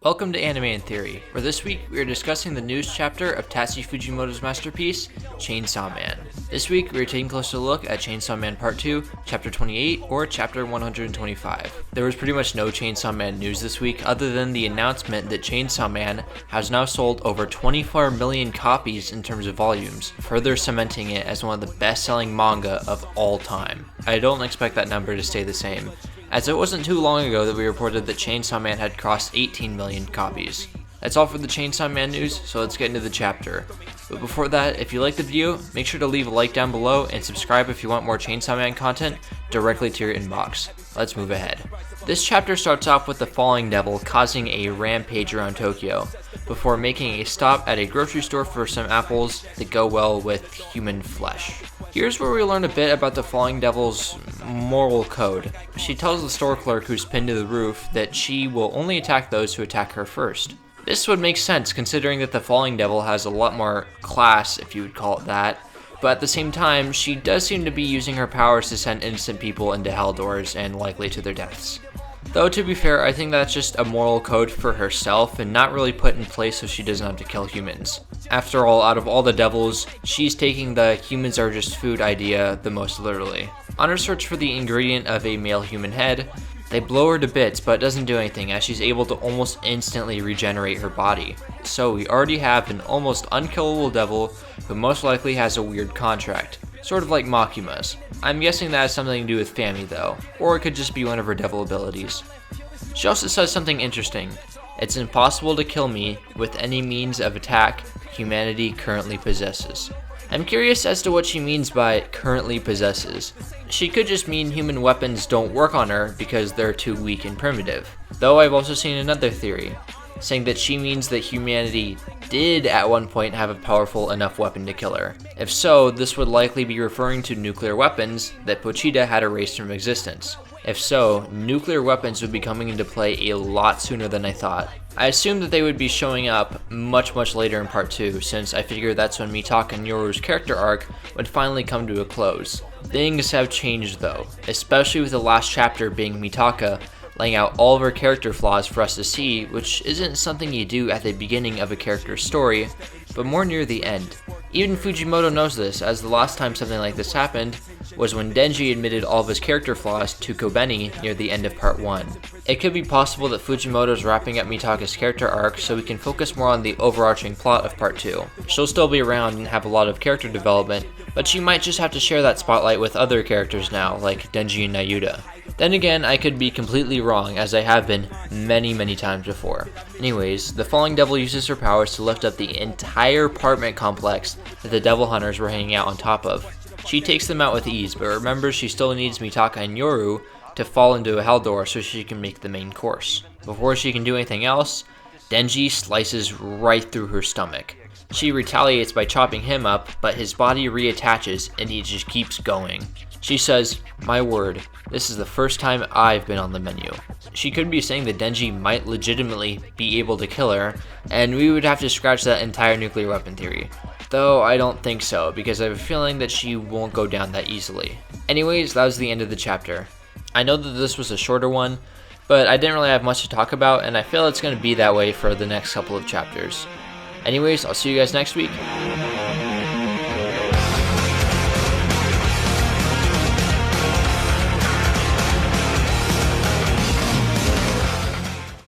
Welcome to Anime in Theory, where this week we are discussing the news chapter of Tatsuki Fujimoto's masterpiece, Chainsaw Man. This week we are taking a closer look at Chainsaw Man Part 2, Chapter 28, or Chapter 125. There was pretty much no Chainsaw Man news this week other than the announcement that Chainsaw Man has now sold over 24 million copies in terms of volumes, further cementing it as one of the best-selling manga of all time. I don't expect that number to stay the same, as it wasn't too long ago that we reported that Chainsaw Man had crossed 18 million copies. That's all for the Chainsaw Man news, so let's get into the chapter. But before that, if you liked the video, make sure to leave a like down below and subscribe if you want more Chainsaw Man content directly to your inbox. Let's move ahead. This chapter starts off with the Falling Devil causing a rampage around Tokyo, before making a stop at a grocery store for some apples that go well with human flesh. Here's where we learn a bit about the Falling Devil's moral code. She tells the store clerk who's pinned to the roof that she will only attack those who attack her first. This would make sense considering that the Falling Devil has a lot more class, if you would call it that, but at the same time, she does seem to be using her powers to send innocent people into hell doors and likely to their deaths. Though to be fair, I think that's just a moral code for herself and not really put in place so she doesn't have to kill humans. After all, out of all the devils, she's taking the humans are just food idea the most literally. On her search for the ingredient of a male human head, they blow her to bits, but it doesn't do anything as she's able to almost instantly regenerate her body. So we already have an almost unkillable devil who most likely has a weird contract, sort of like Makima's. I'm guessing that has something to do with Fami though, or it could just be one of her devil abilities. She also says something interesting. It's impossible to kill me with any means of attack humanity currently possesses. I'm curious as to what she means by currently possesses. She could just mean human weapons don't work on her because they're too weak and primitive. Though I've also seen another theory, saying that she means that humanity did at one point have a powerful enough weapon to kill her. If so, this would likely be referring to nuclear weapons that Pochita had erased from existence. If so, nuclear weapons would be coming into play a lot sooner than I thought. I assumed that they would be showing up much later in part 2, since I figured that's when Mitaka and Yoru's character arc would finally come to a close. Things have changed though, especially with the last chapter being Mitaka laying out all of her character flaws for us to see, which isn't something you do at the beginning of a character's story, but more near the end. Even Fujimoto knows this, as the last time something like this happened was when Denji admitted all of his character flaws to Kobeni near the end of part 1. It could be possible that Fujimoto's wrapping up Mitaka's character arc so we can focus more on the overarching plot of part 2. She'll still be around and have a lot of character development, but she might just have to share that spotlight with other characters now, like Denji and Nayuta. Then again, I could be completely wrong, as I have been many times before. Anyways, the Falling Devil uses her powers to lift up the entire apartment complex that the Devil Hunters were hanging out on top of. She takes them out with ease, but remember she still needs Mitaka and Yoru to fall into a hell door so she can make the main course. Before she can do anything else, Denji slices right through her stomach. She retaliates by chopping him up, but his body reattaches and he just keeps going. She says, "My word, this is the first time I've been on the menu." She could be saying that Denji might legitimately be able to kill her, and we would have to scratch that entire nuclear weapon theory. Though I don't think so, because I have a feeling that she won't go down that easily. Anyways, that was the end of the chapter. I know that this was a shorter one, but I didn't really have much to talk about, and I feel it's going to be that way for the next couple of chapters. Anyways, I'll see you guys next week.